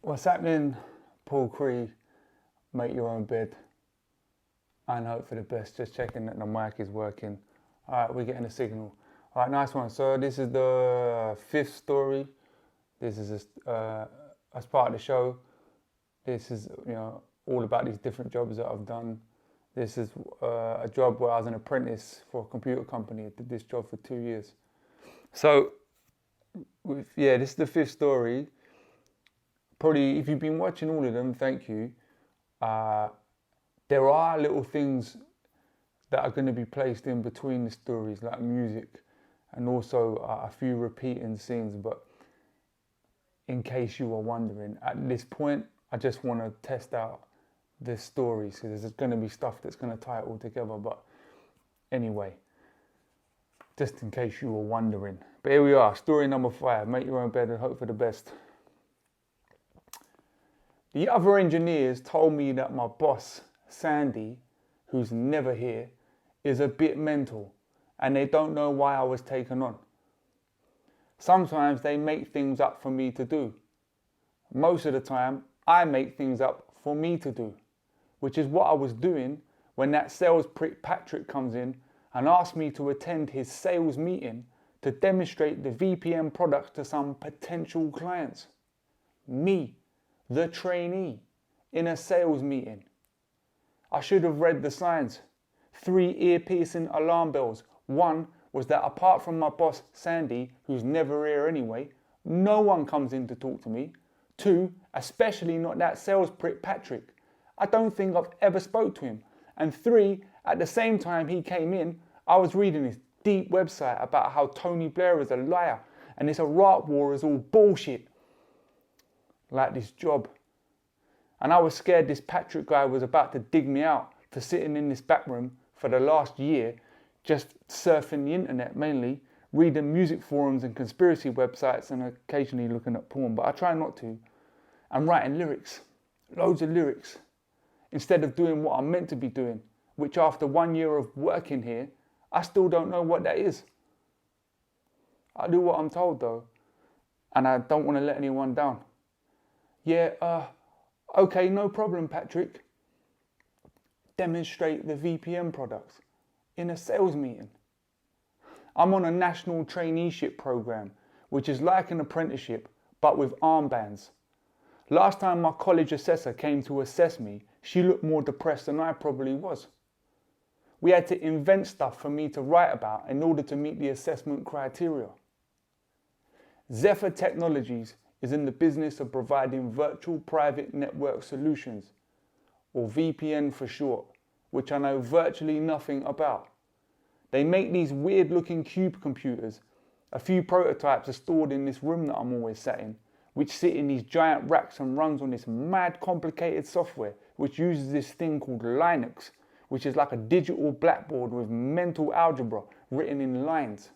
What's happening? Paul Cree, make your own bed and hope for the best. Just checking that the mic is working. All right, we're getting a signal. All right, nice one. So this is the fifth story. This is as part of the show. This is all about these different jobs that I've done. This is a job where I was an apprentice for a computer company. I did this job for 2 years. So this is the fifth story. Probably, if you've been watching all of them, thank you. There are little things that are going to be placed in between the stories, like music, and also a few repeating scenes. But in case you were wondering, at this point, I just want to test out the stories, because there's going to be stuff that's going to tie it all together. But anyway, just in case you were wondering. But here we are, story number 5. Make your own bed and hope for the best. The other engineers told me that my boss, Sandy, who's never here, is a bit mental, and they don't know why I was taken on. Sometimes they make things up for me to do. Most of the time, I make things up for me to do, which is what I was doing when that sales prick Patrick comes in and asks me to attend his sales meeting to demonstrate the VPN products to some potential clients. Me, the trainee, in a sales meeting. I should have read the signs. 3 ear-piercing alarm bells. One was that apart from my boss, Sandy, who's never here anyway, no one comes in to talk to me. 2, especially not that sales prick Patrick. I don't think I've ever spoke to him. And 3, at the same time he came in, I was reading this deep website about how Tony Blair is a liar and this Iraq war is all bullshit. Like this job. And I was scared this Patrick guy was about to dig me out for sitting in this back room for the last year, just surfing the internet mainly, reading music forums and conspiracy websites and occasionally looking at porn, but I try not to, and writing lyrics, loads of lyrics, instead of doing what I'm meant to be doing, which after 1 year of working here, I still don't know what that is. I do what I'm told though, and I don't want to let anyone down. Yeah, okay, no problem, Patrick. Demonstrate the VPN products in a sales meeting. I'm on a national traineeship program, which is like an apprenticeship, but with armbands. Last time my college assessor came to assess me, she looked more depressed than I probably was. We had to invent stuff for me to write about in order to meet the assessment criteria. Zepher Technologies is in the business of providing virtual private network solutions, or VPN for short, which I know virtually nothing about. They make these weird looking cube computers. A few prototypes are stored in this room that I'm always sat in, which sit in these giant racks and runs on this mad complicated software, which uses this thing called Linux, which is like a digital blackboard with mental algebra written in lines.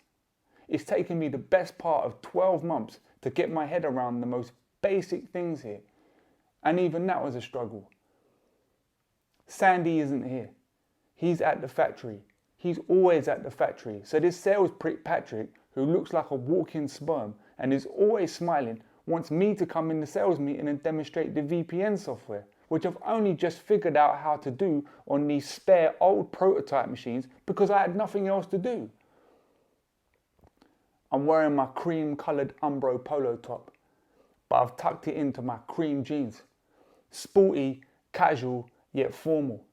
It's taken me the best part of 12 months to get my head around the most basic things here. And even that was a struggle. Sandy isn't here. He's at the factory. He's always at the factory. So this sales prick Patrick, who looks like a walking sperm and is always smiling, wants me to come in the sales meeting and demonstrate the VPN software, which I've only just figured out how to do on these spare old prototype machines because I had nothing else to do. I'm wearing my cream coloured Umbro polo top, but I've tucked it into my cream jeans. Sporty, casual, yet formal.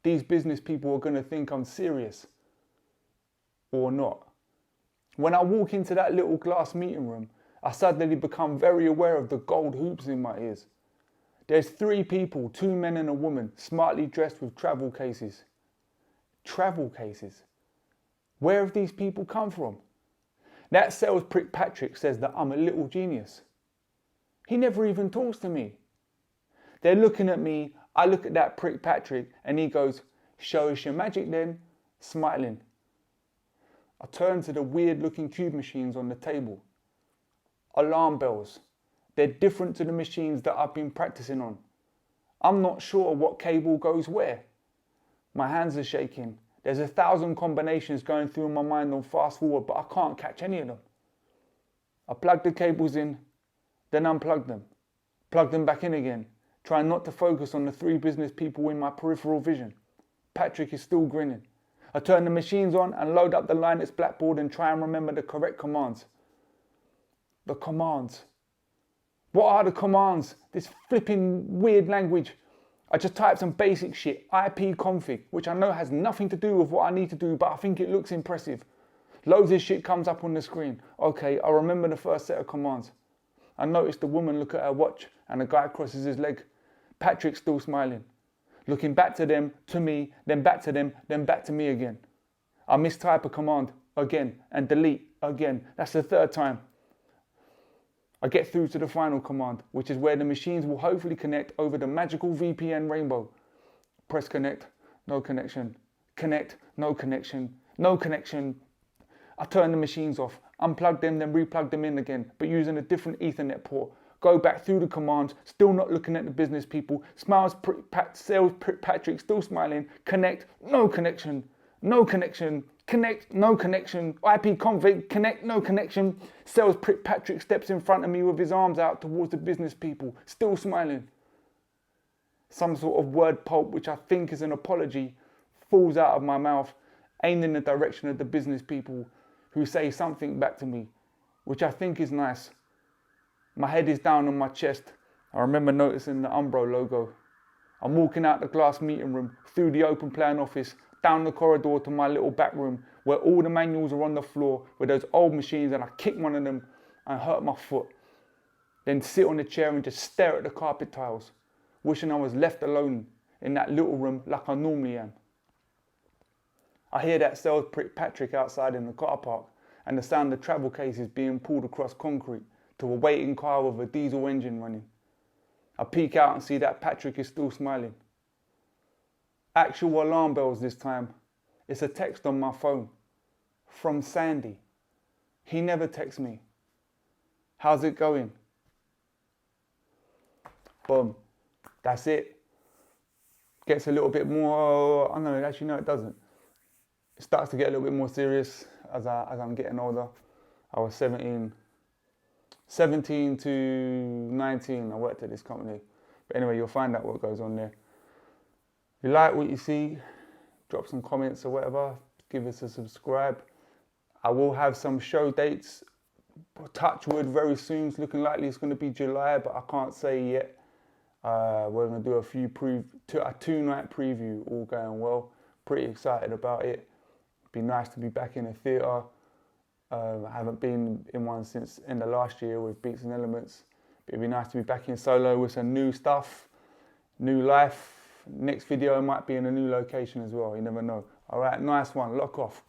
These business people are going to think I'm serious. Or not. When I walk into that little glass meeting room, I suddenly become very aware of the gold hoops in my ears. There's 3 people, 2 men and a woman, smartly dressed with travel cases. Travel cases? Where have these people come from? That sales prick Patrick says that I'm a little genius. He never even talks to me. They're looking at me, I look at that prick Patrick, and he goes, "Show us your magic then," smiling. I turn to the weird looking cube machines on the table. Alarm bells. They're different to the machines that I've been practicing on. I'm not sure what cable goes where. My hands are shaking. There's 1,000 combinations going through my mind on fast forward, but I can't catch any of them. I plug the cables in, then unplug them. Plug them back in again. Try not to focus on the 3 business people in my peripheral vision. Patrick is still grinning. I turn the machines on and load up the Linux blackboard and try and remember the correct commands. The commands. What are the commands? This flipping weird language. I just type some basic shit, ipconfig, which I know has nothing to do with what I need to do, but I think it looks impressive. Loads of shit comes up on the screen. Okay, I remember the first set of commands. I noticed the woman look at her watch and the guy crosses his leg. Patrick's still smiling. Looking back to them, to me, then back to them, then back to me again. I mistype a command again and delete again. That's the 3rd time. I get through to the final command, which is where the machines will hopefully connect over the magical VPN rainbow. Press connect, no connection. Connect, no connection, no connection. I turn the machines off, unplug them, then replug them in again, but using a different Ethernet port. Go back through the commands, still not looking at the business people. Sales Patrick, still smiling. Connect, no connection, no connection. Connect, no connection. ipconfig, connect, no connection. Sales Patrick steps in front of me with his arms out towards the business people, still smiling. Some sort of word pulp, which I think is an apology, falls out of my mouth, aimed in the direction of the business people, who say something back to me, which I think is nice. My head is down on my chest. I remember noticing the Umbro logo. I'm walking out the glass meeting room, through the open plan office, down the corridor to my little back room, where all the manuals are on the floor with those old machines, and I kick one of them and hurt my foot. Then sit on the chair and just stare at the carpet tiles, wishing I was left alone in that little room like I normally am. I hear that sales prick Patrick outside in the car park and the sound of travel cases being pulled across concrete to a waiting car with a diesel engine running. I peek out and see that Patrick is still smiling. Actual alarm bells this time. It's a text on my phone from Sandy. He never texts me. How's it going? Boom. That's it. Gets a little bit more, I don't know, actually no it doesn't. It starts to get a little bit more serious as I'm getting older. I was 17 to 19, I worked at this company. But anyway, you'll find out what goes on there. If you like what you see, drop some comments or whatever, give us a subscribe. I will have some show dates, touch wood, very soon. It's looking likely it's going to be July, but I can't say yet. We're going to do a 2-night preview, all going well. Pretty excited about it. Be nice to be back in a theatre. I haven't been in one since end of last year with Beats and Elements. It'd be nice to be back in solo with some new stuff, new life. Next video might be in a new location as well, you never know. All right, nice one, lock off.